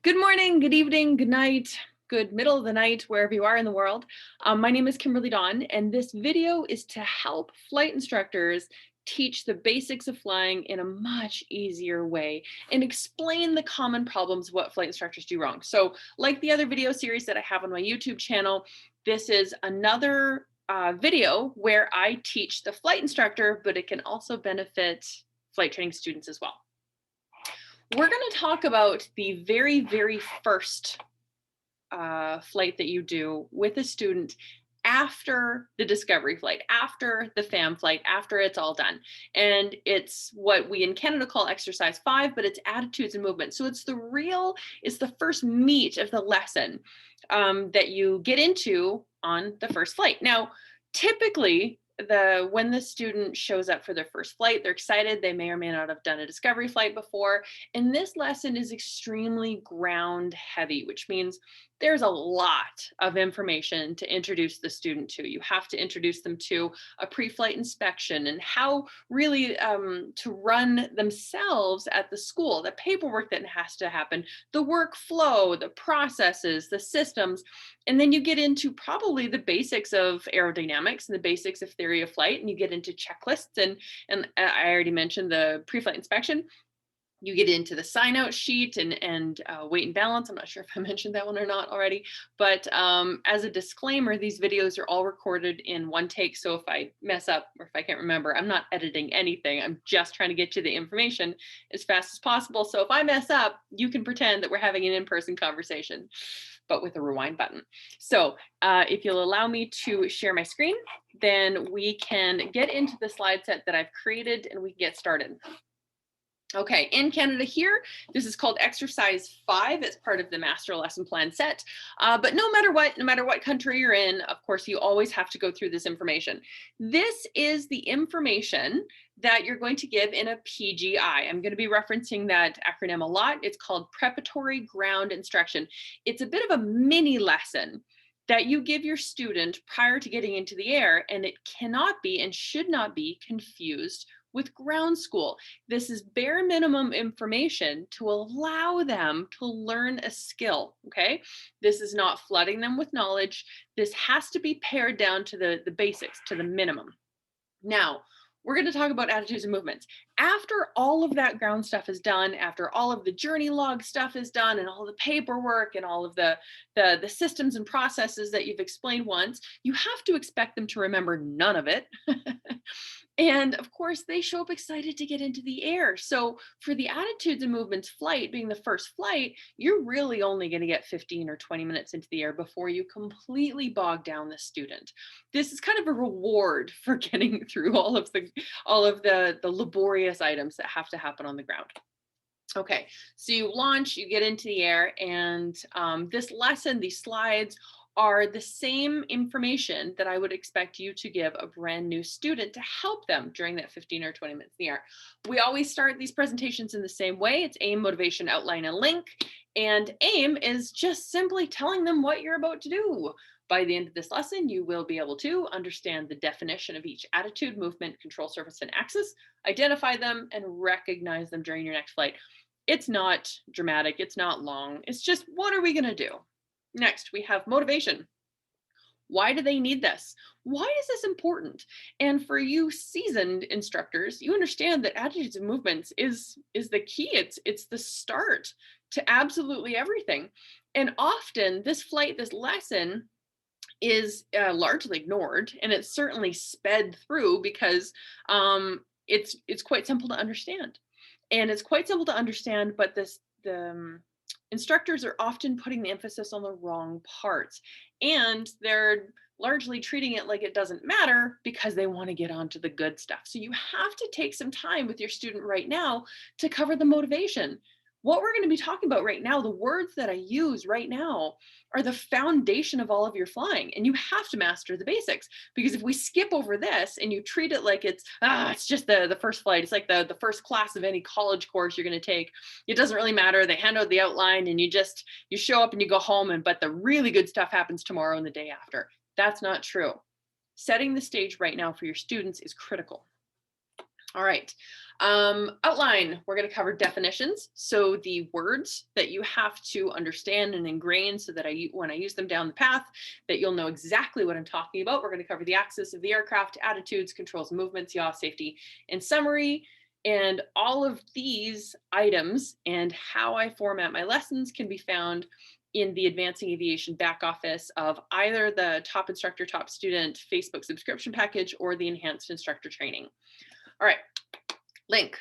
Good morning, good evening, good night, good middle of the night, wherever you are in the world. My name is Kimberly Dawn, and this video is to help flight instructors teach the basics of flying in a much easier way and explain the common problems what flight instructors do wrong. So like the other video series that I have on my YouTube channel, this is another video where I teach the flight instructor, but it can also benefit flight training students as well. We're going to talk about the very first flight that you do with a student after the discovery flight, after the FAM flight, after it's all done. And it's what we in Canada call exercise 5, but it's attitudes and movements. So it's the first meat of the lesson that you get into on the first flight. Now, typically, when the student shows up for their first flight, they're excited. They may or may not have done a discovery flight before. And this lesson is extremely ground heavy, which means there's a lot of information to introduce the student to. You have to introduce them to a pre-flight inspection and how really to run themselves at the school, the paperwork that has to happen, the workflow, the processes, the systems. And then you get into probably the basics of aerodynamics and the basics of theory of flight, and you get into checklists. And I already mentioned the pre-flight inspection. You get into the sign out sheet and weight and balance. I'm not sure if I mentioned that one or not already, but as a disclaimer, these videos are all recorded in one take. So if I mess up or if I can't remember, I'm not editing anything. I'm just trying to get you the information as fast as possible. So if I mess up, you can pretend that we're having an in-person conversation, but with a rewind button. So if you'll allow me to share my screen, then we can get into the slide set that I've created and we can get started. Okay, in Canada here, this is called exercise 5. It's part of the master lesson plan set. But no matter what country you're in, of course, you always have to go through this information. This is the information that you're going to give in a PGI. I'm going to be referencing that acronym a lot. It's called Preparatory Ground Instruction. It's a bit of a mini lesson that you give your student prior to getting into the air, and it cannot be and should not be confused with ground school. This is bare minimum information to allow them to learn a skill, okay? This is not flooding them with knowledge. This has to be pared down to the basics, to the minimum. Now, we're going to talk about attitudes and movements. After all of that ground stuff is done, after all of the journey log stuff is done and all the paperwork and all of the systems and processes that you've explained once, you have to expect them to remember none of it. And of course, they show up excited to get into the air. So for the attitudes and movements flight being the first flight, you're really only going to get 15 or 20 minutes into the air before you completely bog down the student. This is kind of a reward for getting through all of the laborious items that have to happen on the ground. Okay, so you launch, you get into the air, and this lesson, these slides, are the same information that I would expect you to give a brand new student to help them during that 15 or 20 minutes in the air. We always start these presentations in the same way. It's aim, motivation, outline, and link. And aim is just simply telling them what you're about to do. By the end of this lesson, you will be able to understand the definition of each attitude, movement, control surface, and axis, identify them, and recognize them during your next flight. It's not dramatic. It's not long. It's just, what are we going to do? Next, we have motivation. Why do they need this? Why is this important? And for you seasoned instructors, you understand that attitudes and movements is the key. It's the start to absolutely everything. And often this lesson is largely ignored, and it's certainly sped through because it's quite simple to understand. And it's quite simple to understand, but the instructors are often putting the emphasis on the wrong parts, and they're largely treating it like it doesn't matter because they want to get on to the good stuff. So you have to take some time with your student right now to cover the motivation. What we're going to be talking about right now, the words that I use right now, are the foundation of all of your flying, and you have to master the basics, because if we skip over this and you treat it like it's just the first flight, it's like the first class of any college course you're going to take. It doesn't really matter. They hand out the outline and you show up and you go home, but the really good stuff happens tomorrow and the day after. That's not true. Setting the stage right now for your students is critical. All right. Outline, we're going to cover definitions. So the words that you have to understand and ingrain so that when I use them down the path, that you'll know exactly what I'm talking about. We're going to cover the axis of the aircraft, attitudes, controls, movements, yaw, safety, and summary. And all of these items and how I format my lessons can be found in the Advancing Aviation back office of either the Top Instructor, Top Student Facebook subscription package or the Enhanced Instructor Training. All right, link.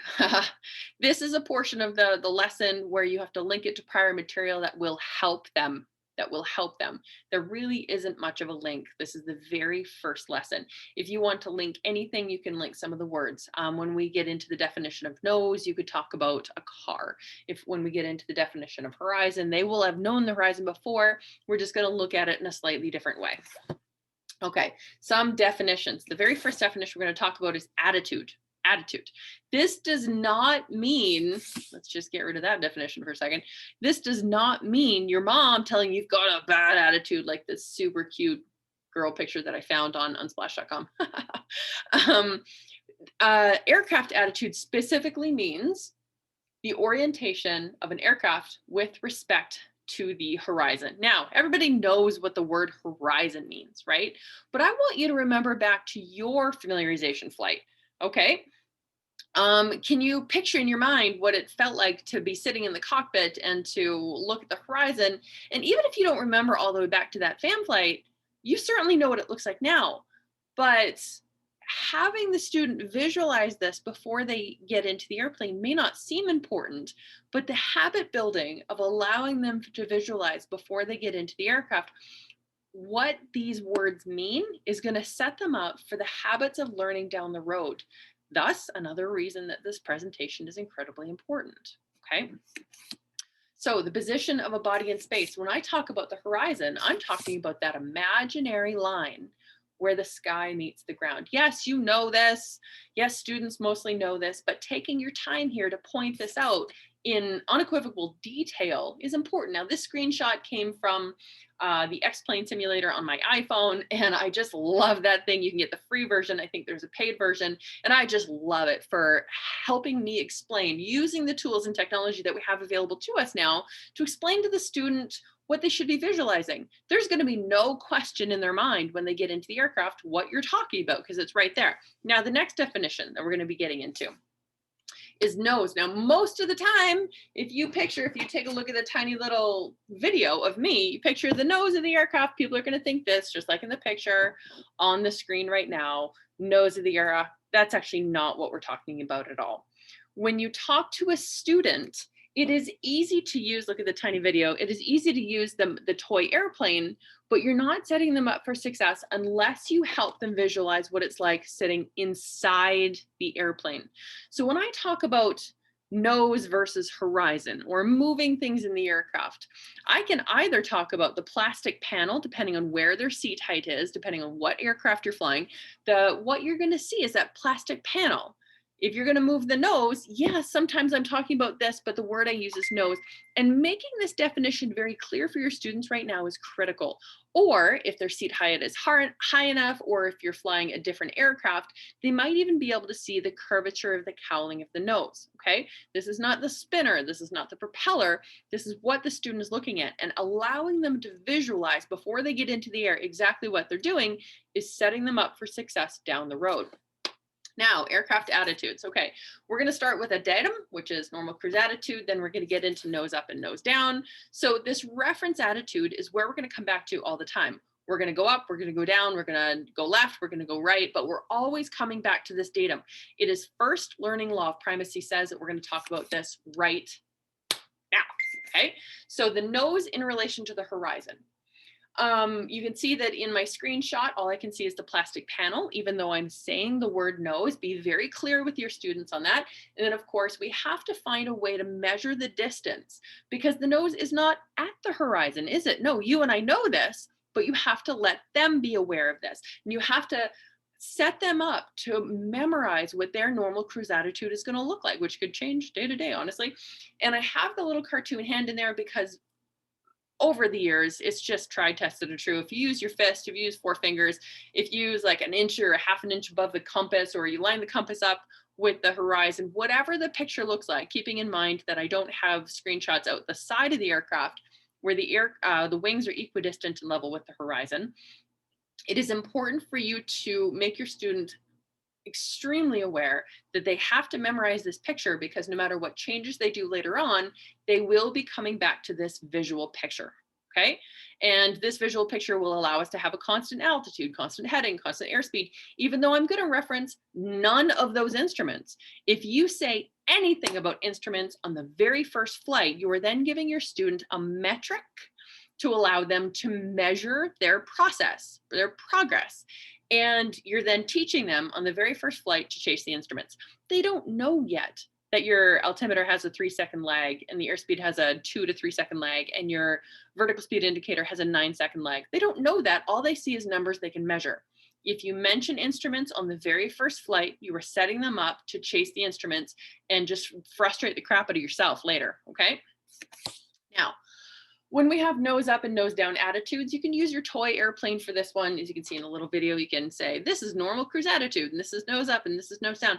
This is a portion of the lesson where you have to link it to prior material that will help them. There really isn't much of a link. This is the very first lesson. If you want to link anything, you can link some of the words. When we get into the definition of nose, you could talk about a car. When we get into the definition of horizon, they will have known the horizon before. We're just going to look at it in a slightly different way. Okay, some definitions. The very first definition we're going to talk about is attitude. Attitude. This does not mean, let's just get rid of that definition for a second. This does not mean your mom telling you've got a bad attitude, like this super cute girl picture that I found on unsplash.com. Aircraft attitude specifically means the orientation of an aircraft with respect to the horizon. Now, everybody knows what the word horizon means, right? But I want you to remember back to your familiarization flight. Okay. Can you picture in your mind what it felt like to be sitting in the cockpit and to look at the horizon? And even if you don't remember all the way back to that fan flight, you certainly know what it looks like now. But having the student visualize this before they get into the airplane may not seem important, but the habit building of allowing them to visualize before they get into the aircraft what these words mean is going to set them up for the habits of learning down the road. Thus, another reason that this presentation is incredibly important, okay? So the position of a body in space. When I talk about the horizon, I'm talking about that imaginary line where the sky meets the ground. Yes, you know this. Yes, students mostly know this, but taking your time here to point this out in unequivocal detail is important. Now, this screenshot came from the X-Plane simulator on my iPhone, and I just love that thing. You can get the free version. I think there's a paid version, and I just love it for helping me explain, using the tools and technology that we have available to us now to explain to the student what they should be visualizing. There's going to be no question in their mind when they get into the aircraft what you're talking about, because it's right there. Now, the next definition that we're going to be getting into is nose. Now, most of the time, if you take a look at the tiny little video of me, you picture the nose of the aircraft, people are going to think this, just like in the picture on the screen right now, nose of the aircraft. That's actually not what we're talking about at all. When you talk to a student, it is easy to use, look at the tiny video, it is easy to use the toy airplane, but you're not setting them up for success unless you help them visualize what it's like sitting inside the airplane. So when I talk about nose versus horizon or moving things in the aircraft, I can either talk about the plastic panel, depending on where their seat height is, depending on what aircraft you're flying. What you're going to see is that plastic panel. If you're going to move the nose, yes, sometimes I'm talking about this, but the word I use is nose. And making this definition very clear for your students right now is critical. Or if their seat height is high enough, or if you're flying a different aircraft, they might even be able to see the curvature of the cowling of the nose, okay? This is not the spinner, this is not the propeller, this is what the student is looking at. And allowing them to visualize before they get into the air exactly what they're doing is setting them up for success down the road. Now, aircraft attitudes. Okay, we're going to start with a datum, which is normal cruise attitude. Then we're going to get into nose up and nose down. So this reference attitude is where we're going to come back to all the time. We're going to go up, we're going to go down, we're going to go left, we're going to go right, but we're always coming back to this datum. It is first learning law of primacy says that we're going to talk about this right now. Okay, so the nose in relation to the horizon. You can see that in my screenshot, all I can see is the plastic panel, even though I'm saying the word nose. Be very clear with your students on that. And then of course, we have to find a way to measure the distance because the nose is not at the horizon, is it? No, you and I know this, but you have to let them be aware of this. And you have to set them up to memorize what their normal cruise attitude is going to look like, which could change day to day, honestly. And I have the little cartoon hand in there because over the years, it's just tried, tested, and true. If you use your fist, if you use 4 fingers, if you use like an inch or a half an inch above the compass, or you line the compass up with the horizon, whatever the picture looks like, keeping in mind that I don't have screenshots out the side of the aircraft where the wings are equidistant and level with the horizon. It is important for you to make your student extremely aware that they have to memorize this picture, because no matter what changes they do later on, they will be coming back to this visual picture. Okay. And this visual picture will allow us to have a constant altitude, constant heading, constant airspeed, even though I'm going to reference none of those instruments. If you say anything about instruments on the very first flight, you are then giving your student a metric to allow them to measure their process, their progress. And you're then teaching them on the very first flight to chase the instruments. They don't know yet that your altimeter has a 3-second lag and the airspeed has a 2 to 3 second lag and your vertical speed indicator has a 9-second lag. They don't know that. All they see is numbers they can measure. If you mention instruments on the very first flight, you are setting them up to chase the instruments and just frustrate the crap out of yourself later, okay? Now, when we have nose up and nose down attitudes, you can use your toy airplane for this one. As you can see in the little video, you can say, this is normal cruise attitude, and this is nose up, and this is nose down.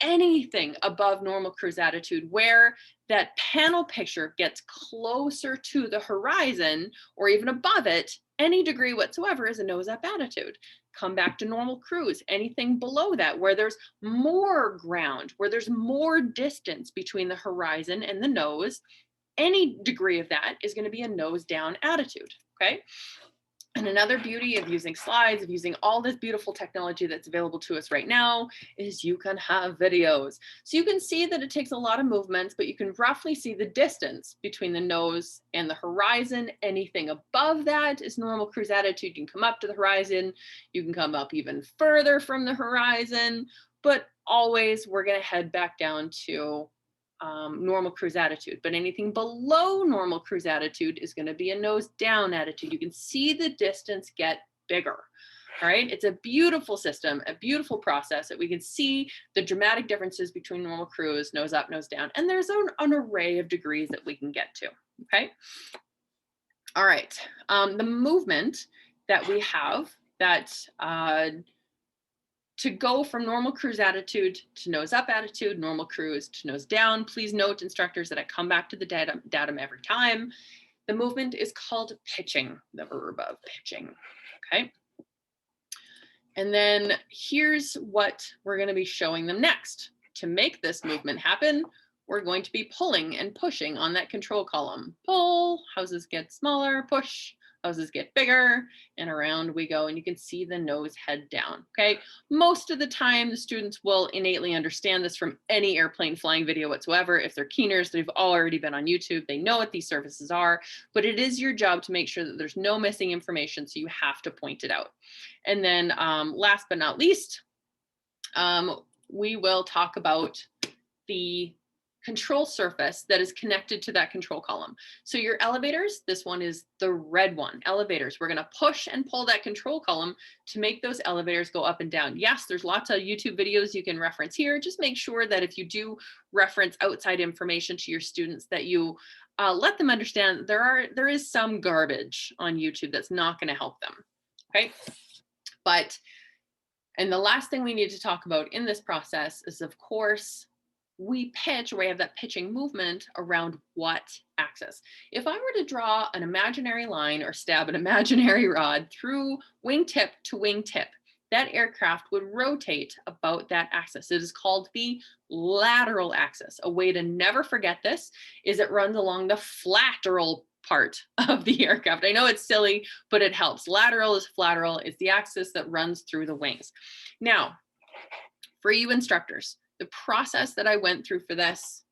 Anything above normal cruise attitude where that panel picture gets closer to the horizon or even above it, any degree whatsoever is a nose up attitude. Come back to normal cruise. Anything below that where there's more ground, where there's more distance between the horizon and the nose, any degree of that is going to be a nose down attitude. Okay. And another beauty of using slides, of using all this beautiful technology that's available to us right now, is you can have videos. So you can see that it takes a lot of movements, but you can roughly see the distance between the nose and the horizon. Anything above that is normal cruise attitude. You can come up to the horizon. You can come up even further from the horizon, but always we're going to head back down to normal cruise attitude. But anything below normal cruise attitude is going to be a nose down attitude. You can see the distance get bigger. All right. It's a beautiful system, a beautiful process that we can see the dramatic differences between normal cruise, nose up, nose down. And there's an array of degrees that we can get to. Okay. All right. The movement that we have that to go from normal cruise attitude to nose up attitude, normal cruise to nose down. Please note, instructors, that I come back to the datum every time. The movement is called pitching, the verb of pitching, okay? And then here's what we're going to be showing them next. To make this movement happen, we're going to be pulling and pushing on that control column. Pull, houses get smaller, push, houses get bigger, and around we go. And you can see the nose head down, okay? Most of the time, the students will innately understand this from any airplane flying video whatsoever. If they're keeners, they've already been on YouTube. They know what these surfaces are, but it is your job to make sure that there's no missing information, so you have to point it out. And then last but not least, we will talk about the control surface that is connected to that control column. So your elevators, this one is the red one, elevators. We're going to push and pull that control column to make those elevators go up and down. Yes, there's lots of YouTube videos you can reference here. Just make sure that if you do reference outside information to your students, that you let them understand there is some garbage on YouTube that's not going to help them. Okay. And the last thing we need to talk about in this process is, of course, we pitch, or we have that pitching movement around what axis. If I were to draw an imaginary line or stab an imaginary rod through wingtip to wingtip, that aircraft would rotate about that axis. It is called the lateral axis. A way to never forget this is it runs along the flateral part of the aircraft. I know it's silly, but it helps. Lateral is flateral. It's the axis that runs through the wings. Now, for you instructors, the process that I went through for this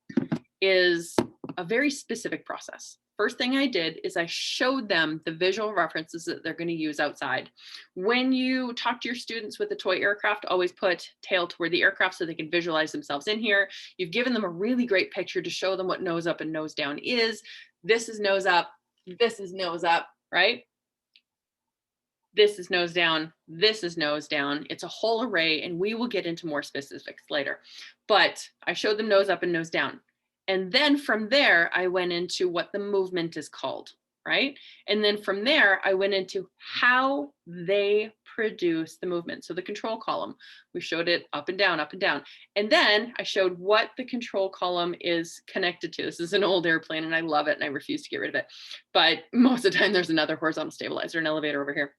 is a very specific process. First thing I did is I showed them the visual references that they're going to use outside. When you talk to your students with a toy aircraft, always put tail toward the aircraft so they can visualize themselves in here. You've given them a really great picture to show them what nose up and nose down is. This is nose up, this is nose up, right? This is nose down, this is nose down. It's a whole array, and we will get into more specifics later. But I showed them nose up and nose down. And then from there, I went into what the movement is called. right? And then from there, I went into how they produce the movement. So the control column, we showed it up and down, up and down. And then I showed what the control column is connected to. This is an old airplane and I love it and I refuse to get rid of it. But most of the time there's another horizontal stabilizer, an elevator over here.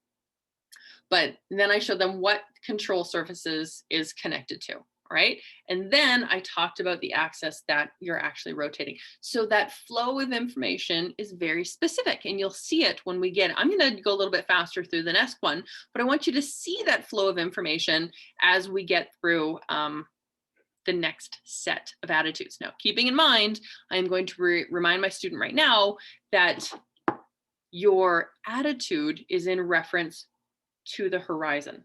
But then I showed them what control surfaces is connected to, right? And then I talked about the axis that you're actually rotating. So that flow of information is very specific and you'll see it when we get, I'm gonna go a little bit faster through the next one, but I want you to see that flow of information as we get through the next set of attitudes. Now, keeping in mind, I'm going to remind my student right now that your attitude is in reference to the horizon.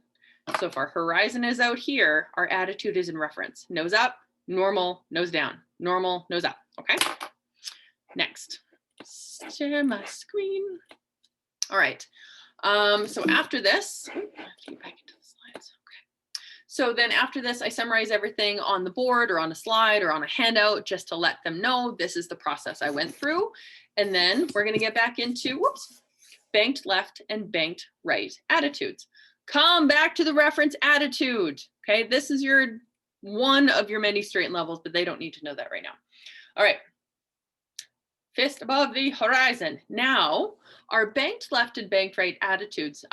So if our horizon is out here, our attitude is in reference. Nose up, normal, nose down, normal, nose up, okay? Next, share my screen. All right, so after this, get back into the slides, okay. So then after this, I summarize everything on the board or on a slide or on a handout just to let them know this is the process I went through. And then we're gonna get back into, whoops, banked left and banked right attitudes. Come back to the reference attitude. Okay, this is your one of your many straighten levels, but they don't need to know that right now. All right, fist above the horizon. Now, our banked left and banked right attitudes.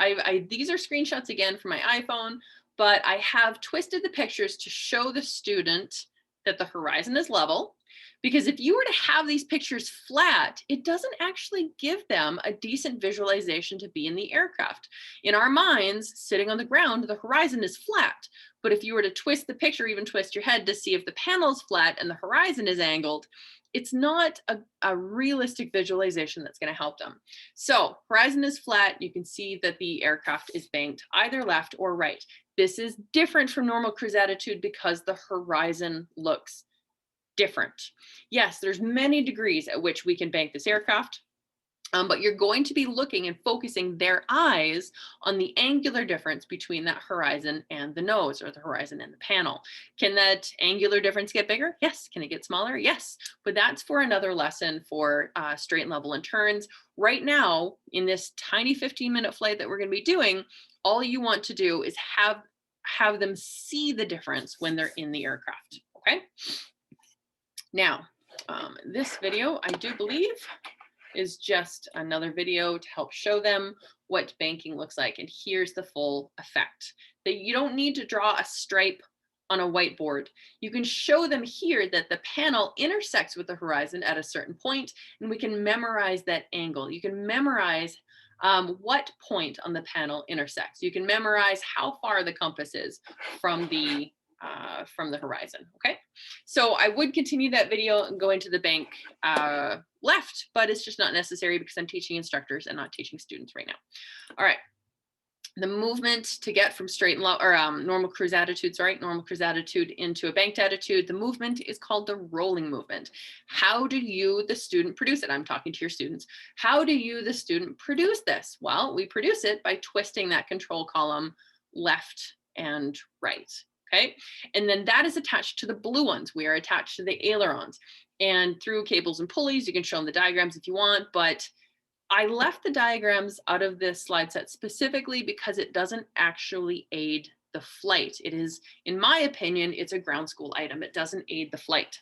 These are screenshots again from my iPhone, but I have twisted the pictures to show the student that the horizon is level. Because if you were to have these pictures flat, it doesn't actually give them a decent visualization to be in the aircraft. In our minds, sitting on the ground, the horizon is flat. But if you were to twist the picture, even twist your head to see if the panel's flat and the horizon is angled, it's not a realistic visualization that's going to help them. So horizon is flat. You can see that the aircraft is banked either left or right. This is different from normal cruise attitude because the horizon looks different. Yes, there's many degrees at which we can bank this aircraft, but you're going to be looking and focusing their eyes on the angular difference between that horizon and the nose, or the horizon and the panel. Can that angular difference get bigger? Yes. Can it get smaller? Yes. But that's for another lesson for straight and level and turns. Right now, in this tiny 15-minute flight that we're going to be doing, all you want to do is have them see the difference when they're in the aircraft. Okay. Now, this video, I do believe, is just another video to help show them what banking looks like. And here's the full effect. That you don't need to draw a stripe on a whiteboard. You can show them here that the panel intersects with the horizon at a certain point, and we can memorize that angle. You can memorize what point on the panel intersects. You can memorize how far the compass is from the horizon, okay? So I would continue that video and go into the bank left, but it's just not necessary because I'm teaching instructors and not teaching students right now. All right, the movement to get from straight and low, or normal cruise attitude, normal cruise attitude into a banked attitude, the movement is called the rolling movement. How do you, the student, produce it? I'm talking to your students. How do you, the student, produce this? Well, we produce it by twisting that control column left and right. Okay, and then that is attached to the blue ones. We are attached to the ailerons, and through cables and pulleys, you can show them the diagrams if you want, but I left the diagrams out of this slide set specifically because it doesn't actually aid the flight. It is, in my opinion, it's a ground school item. It doesn't aid the flight.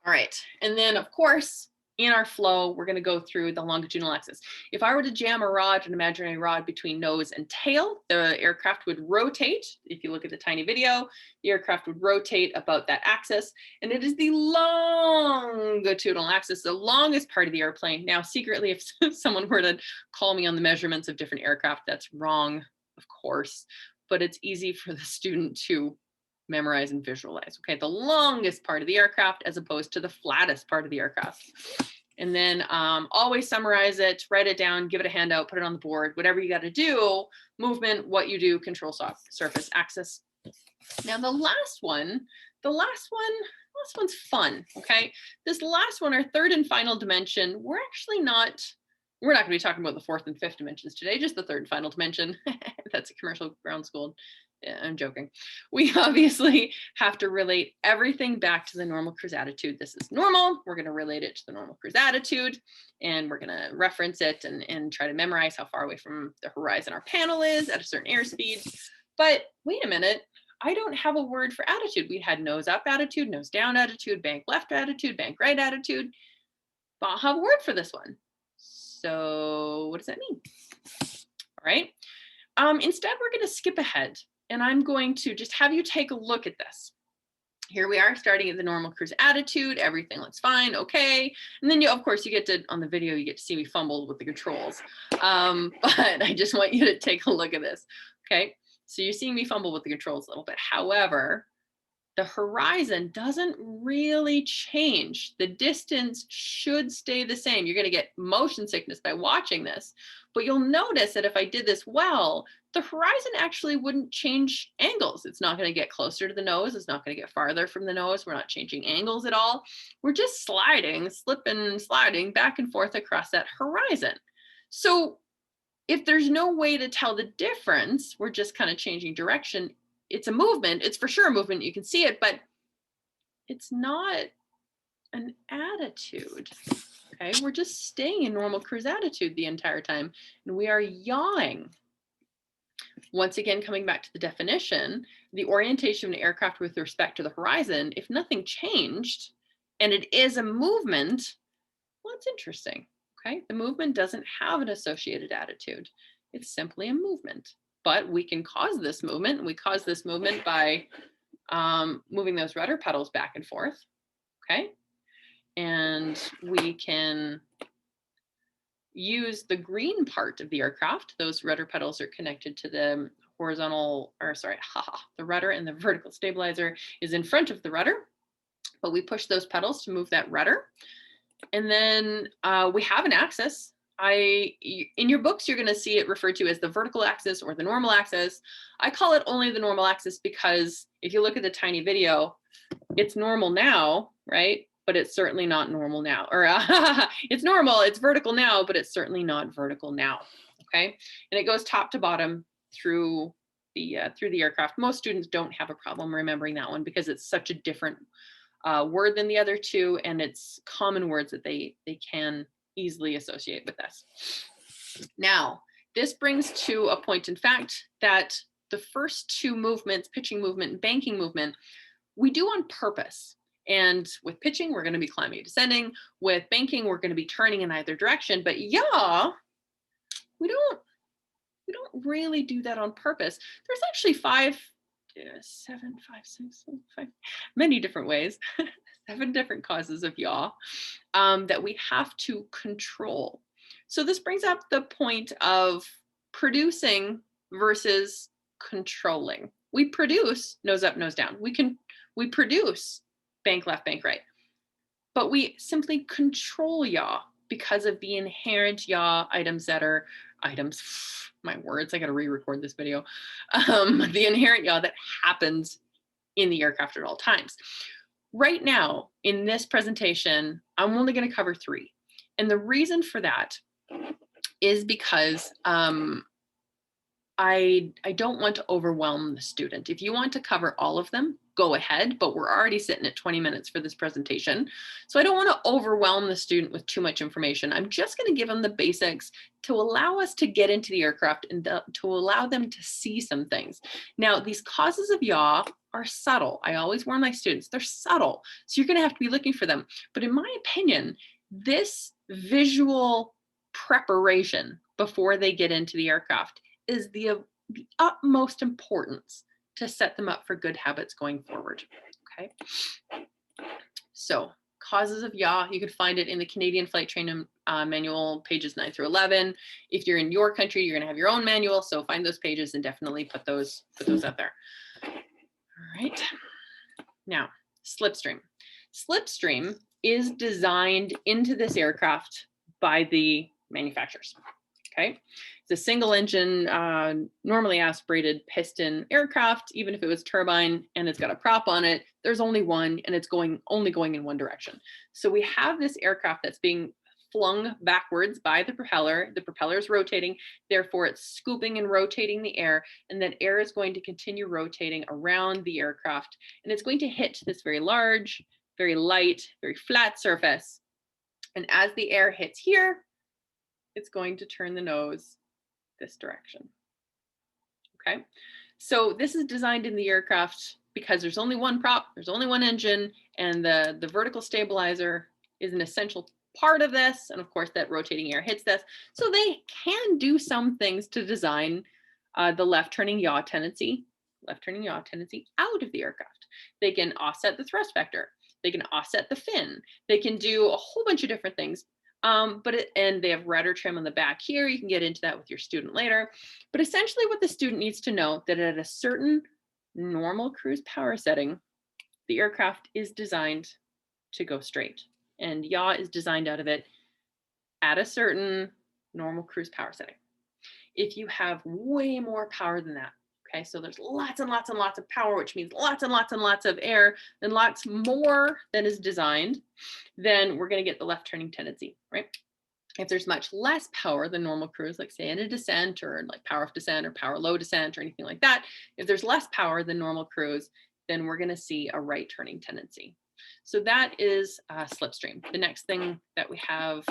All right, and then of course, in our flow, we're going to go through the longitudinal axis. If I were to jam a rod, an imaginary rod between nose and tail, the aircraft would rotate. If you look at the tiny video, the aircraft would rotate about that axis, and it is the longitudinal axis, the longest part of the airplane. Now, secretly, if someone were to call me on the measurements of different aircraft, that's wrong, of course, but it's easy for the student to memorize and visualize. Okay, the longest part of the aircraft as opposed to the flattest part of the aircraft. And then always summarize it, write it down, give it a handout, put it on the board, whatever you got to do, movement, what you do, control surface axis. Now the last one's fun, okay? This last one, our third and final dimension, we're not going to be talking about the fourth and fifth dimensions today, just the third and final dimension. That's a commercial ground school Yeah, I'm joking. We obviously have to relate everything back to the normal cruise attitude. This is normal. We're going to relate it to the normal cruise attitude, and we're going to reference it and try to memorize how far away from the horizon our panel is at a certain airspeed. But wait a minute, I don't have a word for attitude. We had nose up attitude, nose down attitude, bank left attitude, bank right attitude. But I'll have a word for this one. So what does that mean? All right. Instead, we're going to skip ahead, and I'm going to just have you take a look at this. Here we are starting at the normal cruise attitude. Everything looks fine. Okay. And then of course, you get to, on the video, you get to see me fumble with the controls. But I just want you to take a look at this. Okay. So you're seeing me fumble with the controls a little bit. However, the horizon doesn't really change. The distance should stay the same. You're going to get motion sickness by watching this, but you'll notice that if I did this well, the horizon actually wouldn't change angles. It's not going to get closer to the nose. It's not going to get farther from the nose. We're not changing angles at all. We're just sliding, slipping, sliding back and forth across that horizon. So if there's no way to tell the difference, we're just kind of changing direction. It's a movement. It's for sure a movement. You can see it, but it's not an attitude. Okay, we're just staying in normal cruise attitude the entire time, and we are yawing. Once again, coming back to the definition, the orientation of an aircraft with respect to the horizon, if nothing changed, and it is a movement, well, it's interesting. Okay, the movement doesn't have an associated attitude. It's simply a movement. But we can cause this movement. We cause this movement by moving those rudder pedals back and forth. Okay. And we can use the green part of the aircraft. Those rudder pedals are connected to the horizontal, or sorry, the rudder, and the vertical stabilizer is in front of the rudder. But we push those pedals to move that rudder. And then we have an axis. In your books, you're going to see it referred to as the vertical axis or the normal axis. I call it only the normal axis because if you look at the tiny video, it's normal now, right? But it's certainly not normal now. Or it's normal, it's vertical now, but it's certainly not vertical now. Okay, and it goes top to bottom through the aircraft. Most students don't have a problem remembering that one because it's such a different word than the other two, and it's common words that they can easily associate with this. Now, this brings to a point in fact that the first two movements, pitching movement and banking movement, we do on purpose. And with pitching, we're going to be climbing and descending. With banking, we're going to be turning in either direction. But yeah, we don't really do that on purpose. There's actually many different ways, 7 different causes of yaw that we have to control. So this brings up the point of producing versus controlling. We produce nose up, nose down. We produce bank left, bank right, but we simply control yaw because of the inherent yaw items that are my words, I got to re-record this video. The inherent yaw that happens in the aircraft at all times. Right now, in this presentation, I'm only going to cover 3. And the reason for that is because I don't want to overwhelm the student. If you want to cover all of them, go ahead, but we're already sitting at 20 minutes for this presentation. So I don't want to overwhelm the student with too much information. I'm just going to give them the basics to allow us to get into the aircraft and to allow them to see some things. Now, these causes of yaw are subtle. I always warn my students, they're subtle. So you're going to have to be looking for them. But in my opinion, this visual preparation before they get into the aircraft is the utmost importance to set them up for good habits going forward. Okay. So causes of yaw, you could find it in the Canadian Flight Training Manual, pages 9 through 11. If you're in your country, you're going to have your own manual. So find those pages and definitely put those up there. All right. Now, slipstream. Slipstream is designed into this aircraft by the manufacturers. Okay. It's a single engine, normally aspirated piston aircraft. Even if it was turbine and it's got a prop on it, there's only one, and it's only going in one direction. So we have this aircraft that's being flung backwards by the propeller. The propeller is rotating, therefore it's scooping and rotating the air, and that air is going to continue rotating around the aircraft, and it's going to hit this very large, very light, very flat surface. And as the air hits here, it's going to turn the nose this direction. Okay, so this is designed in the aircraft because there's only one prop, there's only one engine, and the vertical stabilizer is an essential part of this. And of course, that rotating air hits this. So they can do some things to design the left turning yaw tendency out of the aircraft. They can offset the thrust vector. They can offset the fin. They can do a whole bunch of different things. And they have rudder trim on the back here. You can get into that with your student later. But essentially what the student needs to know that at a certain normal cruise power setting, the aircraft is designed to go straight. And yaw is designed out of it at a certain normal cruise power setting. If you have way more power than that, okay, so there's lots and lots and lots of power, which means lots and lots and lots of air, and lots more than is designed, then we're going to get the left turning tendency, right? If there's much less power than normal cruise, like say in a descent or like power of descent or power low descent or anything like that, if there's less power than normal cruise, then we're going to see a right turning tendency. So that is slipstream. The next thing that we have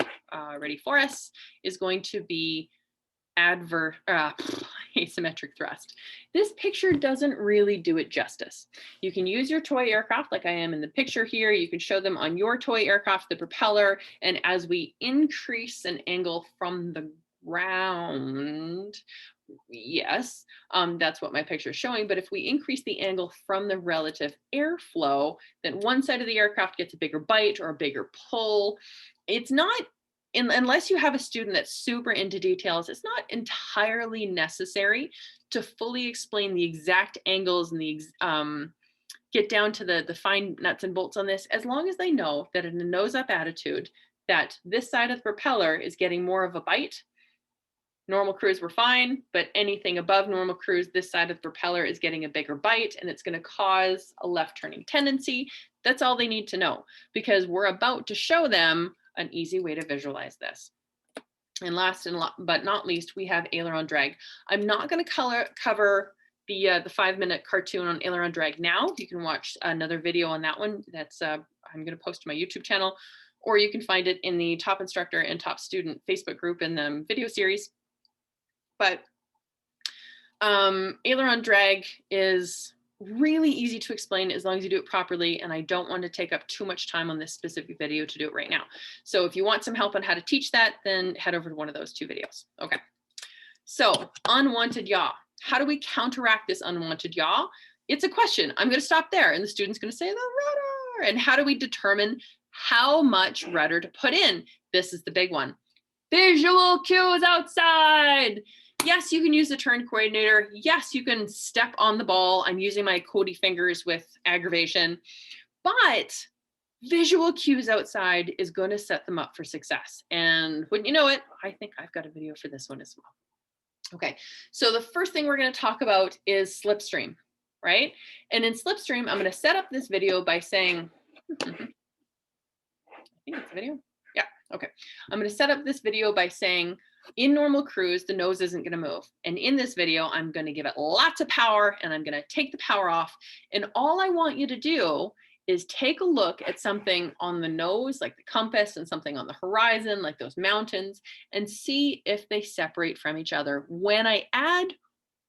ready for us is going to be asymmetric thrust. This picture doesn't really do it justice. You can use your toy aircraft like I am in the picture here. You can show them on your toy aircraft, the propeller, and as we increase an angle from the ground, yes, that's what my picture is showing. But if we increase the angle from the relative airflow, then one side of the aircraft gets a bigger bite or a bigger pull. It's not, unless you have a student that's super into details, it's not entirely necessary to fully explain the exact angles and the get down to the fine nuts and bolts on this, as long as they know that in a nose up attitude, that this side of the propeller is getting more of a bite. Normal cruise, we're fine, but anything above normal cruise, this side of the propeller is getting a bigger bite and it's going to cause a left turning tendency. That's all they need to know, because we're about to show them an easy way to visualize this. And last but not least, we have aileron drag. I'm not going to cover the 5-minute cartoon on aileron drag now. You can watch another video on that one. That's I'm going to post to my YouTube channel, or you can find it in the Top Instructor and Top Student Facebook group in the video series. But aileron drag is really easy to explain as long as you do it properly, and I don't want to take up too much time on this specific video to do it right now. So if you want some help on how to teach that, then head over to one of those 2 videos. Okay, so unwanted yaw. How do we counteract this unwanted yaw? It's a question. I'm going to stop there, and the student's going to say the rudder. And how do we determine how much rudder to put in? This is the big one. Visual cues outside. Yes, you can use the turn coordinator. Yes, you can step on the ball. I'm using my Cody fingers with aggravation, but visual cues outside is going to set them up for success. And wouldn't you know it, I think I've got a video for this one as well. Okay, so the first thing we're going to talk about is slipstream, right? And in slipstream, I'm going to set up this video by saying, I think it's a video. Yeah, okay. I'm going to set up this video by saying, in normal cruise, the nose isn't going to move. And in this video, I'm going to give it lots of power and I'm going to take the power off. And all I want you to do is take a look at something on the nose, like the compass, and something on the horizon, like those mountains, and see if they separate from each other when I add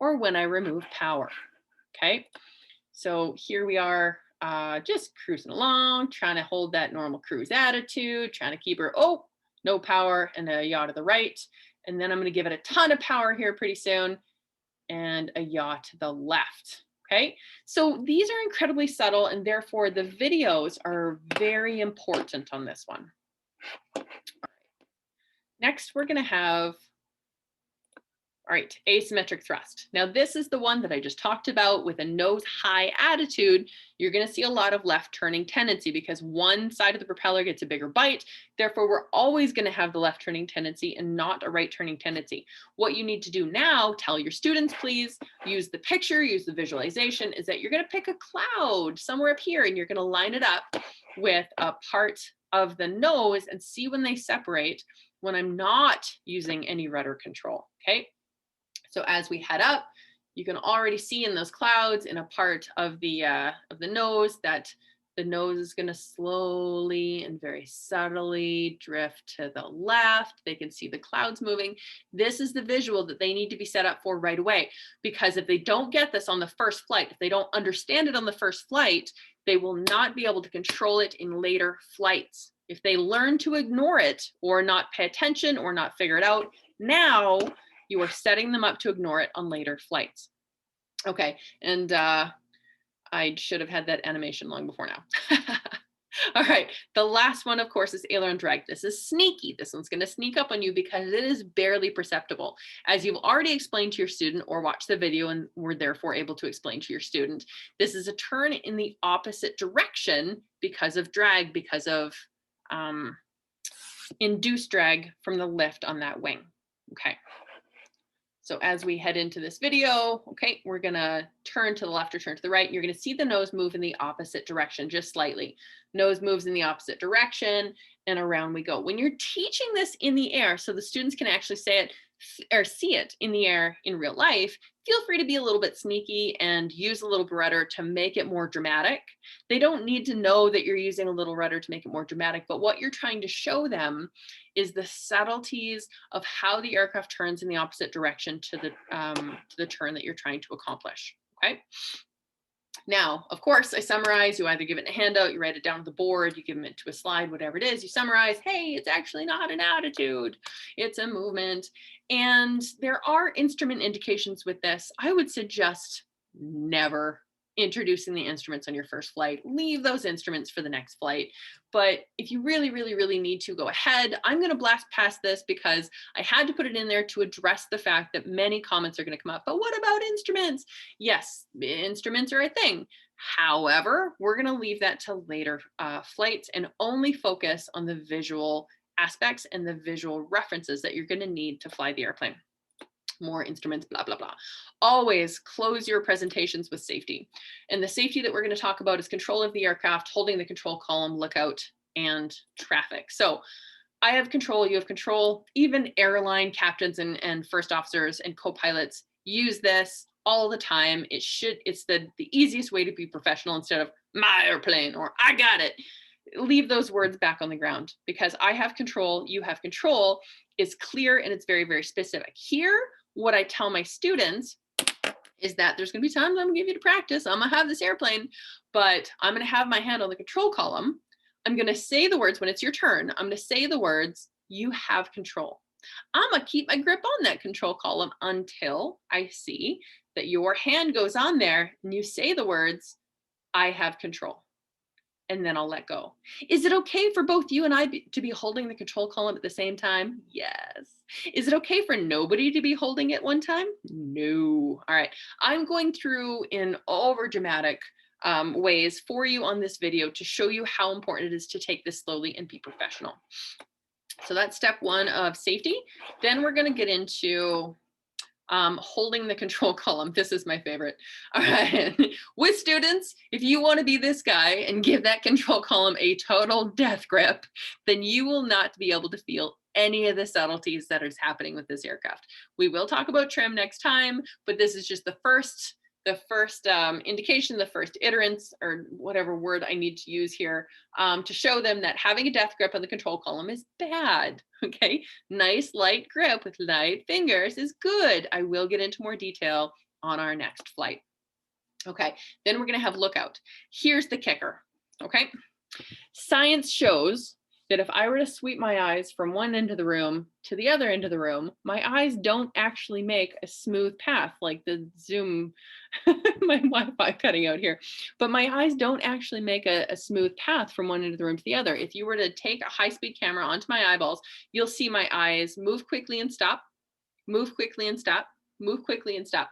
or when I remove power. Okay, so here we are, just cruising along, trying to hold that normal cruise attitude, trying to keep her, oh, no power, and a yaw to the right. And then I'm going to give it a ton of power here pretty soon, and a yaw to the left. Okay, so these are incredibly subtle, and therefore the videos are very important on this one. All right. Next, we're going to have All right, asymmetric thrust. Now this is the one that I just talked about with a nose high attitude. You're going to see a lot of left turning tendency because one side of the propeller gets a bigger bite. Therefore, we're always going to have the left turning tendency and not a right turning tendency. What you need to do now, tell your students, please use the picture, use the visualization, is that you're going to pick a cloud somewhere up here and you're going to line it up with a part of the nose and see when they separate when I'm not using any rudder control. Okay. So as we head up, you can already see in those clouds in a part of the nose that the nose is going to slowly and very subtly drift to the left. They can see the clouds moving. This is the visual that they need to be set up for right away, because if they don't get this on the first flight, if they don't understand it on the first flight, they will not be able to control it in later flights. If they learn to ignore it or not pay attention or not figure it out now, you are setting them up to ignore it on later flights. Okay, and I should have had that animation long before now. All right, the last one, of course, is aileron drag. This is sneaky. This one's going to sneak up on you because it is barely perceptible. As you've already explained to your student or watched the video and were therefore able to explain to your student, this is a turn in the opposite direction because of drag, because of induced drag from the lift on that wing. Okay. So as we head into this video, okay, we're gonna turn to the left or turn to the right. You're gonna see the nose move in the opposite direction, just slightly. Nose moves in the opposite direction and around we go. When you're teaching this in the air, so the students can actually say it or see it in the air in real life, feel free to be a little bit sneaky and use a little rudder to make it more dramatic. They don't need to know that you're using a little rudder to make it more dramatic, but what you're trying to show them is the subtleties of how the aircraft turns in the opposite direction to the turn that you're trying to accomplish, okay? Now, of course, I summarize. You either give it in a handout, you write it down on the board, you give them it to a slide, whatever it is, you summarize, hey, it's actually not an attitude, it's a movement. And there are instrument indications with this. I would suggest never introducing the instruments on your first flight. Leave those instruments for the next flight. But if you really, really, really need to, go ahead. I'm going to blast past this because I had to put it in there to address the fact that many comments are going to come up. But what about instruments? Yes, instruments are a thing. However, we're going to leave that to later flights and only focus on the visual aspects and the visual references that you're going to need to fly the airplane. More instruments, blah, blah, blah. Always close your presentations with safety. And the safety that we're going to talk about is control of the aircraft, holding the control column, lookout, and traffic. So I have control, you have control. Even airline captains and first officers and co-pilots use this all the time. It's the easiest way to be professional instead of my airplane or I got it. Leave those words back on the ground because I have control, you have control is clear and it's very, very specific. Here, what I tell my students is that there's going to be times I'm going to give you to practice. I'm going to have this airplane, but I'm going to have my hand on the control column. I'm going to say the words when it's your turn. I'm going to say the words, you have control. I'm going to keep my grip on that control column until I see that your hand goes on there and you say the words, I have control. And then I'll let go. Is it okay for both you and I to be holding the control column at the same time? Yes. Is it okay for nobody to be holding it one time? No. All right. I'm going through in over dramatic ways for you on this video to show you how important it is to take this slowly and be professional. So that's step one of safety. Then we're going to get into holding the control column. This is my favorite. All right. With students, if you want to be this guy and give that control column a total death grip, then you will not be able to feel any of the subtleties that is happening with this aircraft. We will talk about trim next time, but this is just the first indication, the first iterants, or whatever word I need to use here, to show them that having a death grip on the control column is bad. Okay, nice light grip with light fingers is good. I will get into more detail on our next flight. Okay, then we're going to have lookout. Here's the kicker. Okay, science shows that if I were to sweep my eyes from one end of the room to the other end of the room, my eyes don't actually make a smooth path like the Zoom, my Wi-Fi cutting out here, but my eyes don't actually make a smooth path from one end of the room to the other. If you were to take a high-speed camera onto my eyeballs, you'll see my eyes move quickly and stop, move quickly and stop, move quickly and stop.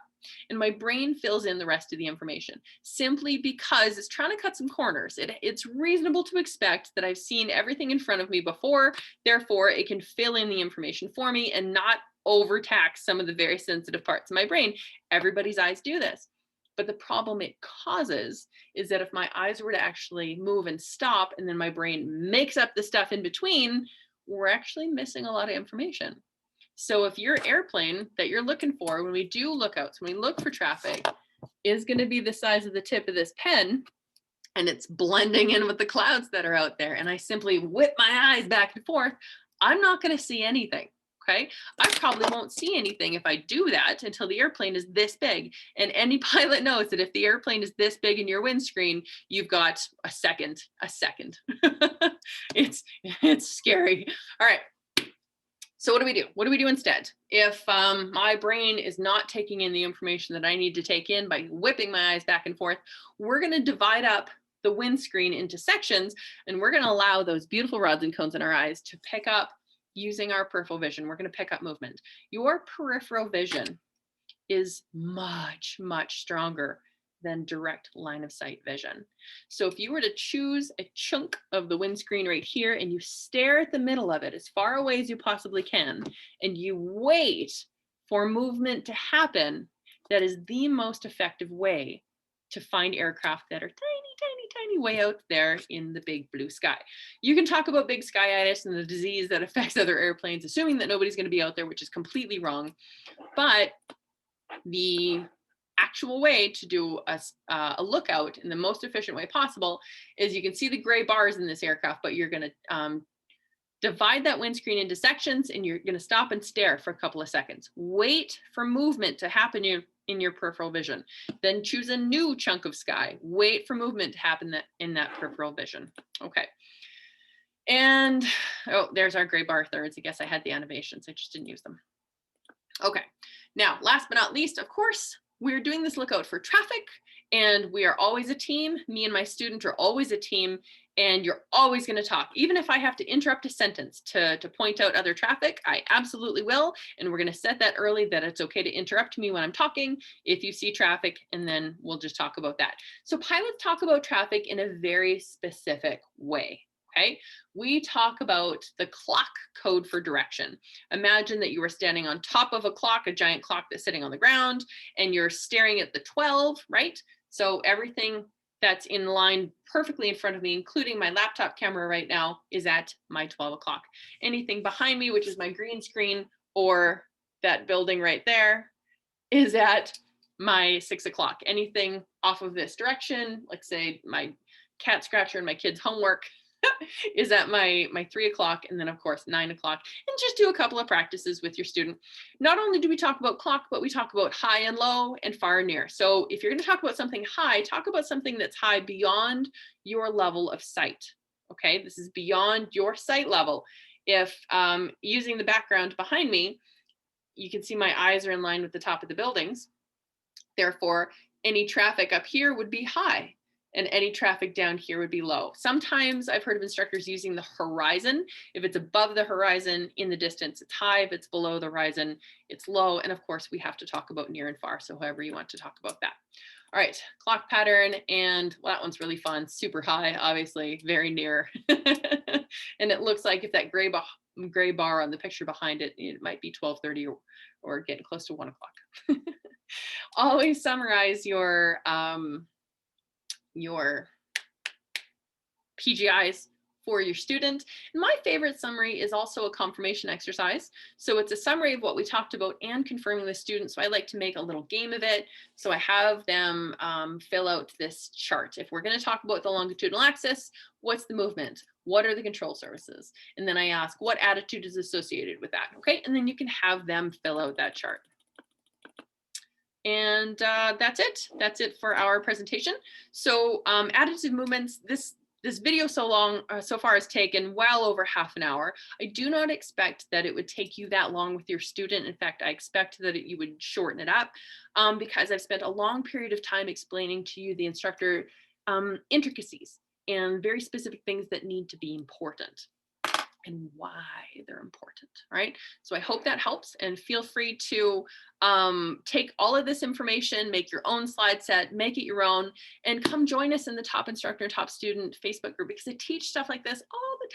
And my brain fills in the rest of the information simply because it's trying to cut some corners. It's reasonable to expect that I've seen everything in front of me before, therefore it can fill in the information for me and not overtax some of the very sensitive parts of my brain. Everybody's eyes do this. But the problem it causes is that if my eyes were to actually move and stop, and then my brain makes up the stuff in between, we're actually missing a lot of information. So if your airplane that you're looking for, when we do lookouts, when we look for traffic, is going to be the size of the tip of this pen, and it's blending in with the clouds that are out there, and I simply whip my eyes back and forth, I'm not going to see anything. Okay, I probably won't see anything if I do that until the airplane is this big. And any pilot knows that if the airplane is this big in your windscreen, you've got a second. It's scary. All right. So what do we do? What do we do instead? If my brain is not taking in the information that I need to take in by whipping my eyes back and forth, we're going to divide up the windscreen into sections, and we're going to allow those beautiful rods and cones in our eyes to pick up, using our peripheral vision. We're going to pick up movement. Your peripheral vision is much, much stronger than direct line of sight vision. So if you were to choose a chunk of the windscreen right here and you stare at the middle of it as far away as you possibly can, and you wait for movement to happen, that is the most effective way to find aircraft that are tiny way out there in the big blue sky. You can talk about big skyitis and the disease that affects other airplanes, assuming that nobody's going to be out there, which is completely wrong. But the actual way to do a lookout in the most efficient way possible is, you can see the gray bars in this aircraft, but you're going to divide that windscreen into sections, and you're going to stop and stare for a couple of seconds. Wait for movement to happen in your peripheral vision. Then choose a new chunk of sky. Wait for movement to happen in that peripheral vision. Okay. And, oh, there's our gray bar thirds. I guess I had the animations. I just didn't use them. Okay. Now, last but not least, of course, we're doing this lookout for traffic, and we are always a team. Me and my student are always a team, and you're always going to talk. Even if I have to interrupt a sentence to point out other traffic, I absolutely will. And we're going to set that early, that it's okay to interrupt me when I'm talking if you see traffic, and then we'll just talk about that. So pilots talk about traffic in a very specific way. Okay, we talk about the clock code for direction. Imagine that you were standing on top of a clock, a giant clock that's sitting on the ground, and you're staring at the 12, right? So everything that's in line perfectly in front of me, including my laptop camera right now, is at my 12 o'clock. Anything behind me, which is my green screen, or that building right there, is at my 6 o'clock. Anything off of this direction, like say my cat scratcher and my kids' homework, is at my 3 o'clock, and then of course 9 o'clock, and just do a couple of practices with your student. Not only do we talk about clock, but we talk about high and low and far and near. So if you're going to talk about something high, talk about something that's high beyond your level of sight. Okay, this is beyond your sight level. If using the background behind me, you can see my eyes are in line with the top of the buildings. Therefore, any traffic up here would be high, and any traffic down here would be low. Sometimes I've heard of instructors using the horizon. If it's above the horizon in the distance, it's high. If it's below the horizon, it's low. And of course, we have to talk about near and far. So however you want to talk about that. All right, clock pattern. And well, that one's really fun. Super high, obviously, very near. And it looks like if that gray bar on the picture behind it, it might be 12:30 or getting close to 1 o'clock. Always summarize your PGIs for your student. And my favorite summary is also a confirmation exercise. So it's a summary of what we talked about and confirming the student. So I like to make a little game of it. So I have them fill out this chart. If we're going to talk about the longitudinal axis, what's the movement? What are the control surfaces? And then I ask what attitude is associated with that. Okay, and then you can have them fill out that chart. And that's it. That's it for our presentation. So additive movements, this video so far has taken well over half an hour. I do not expect that it would take you that long with your student. In fact, I expect that you would shorten it up because I've spent a long period of time explaining to you, the instructor, intricacies and very specific things that need to be important and why they're important. All right, so I hope that helps, and feel free to take all of this information, make your own slide set, make it your own, and come join us in the Top Instructor, Top Student Facebook group, because I teach stuff like this all the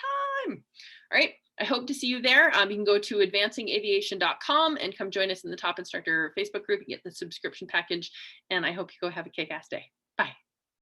time. All right, I hope to see you there. You can go to advancingaviation.com and come join us in the Top Instructor Facebook group and get the subscription package. And I hope you go have a kick-ass day.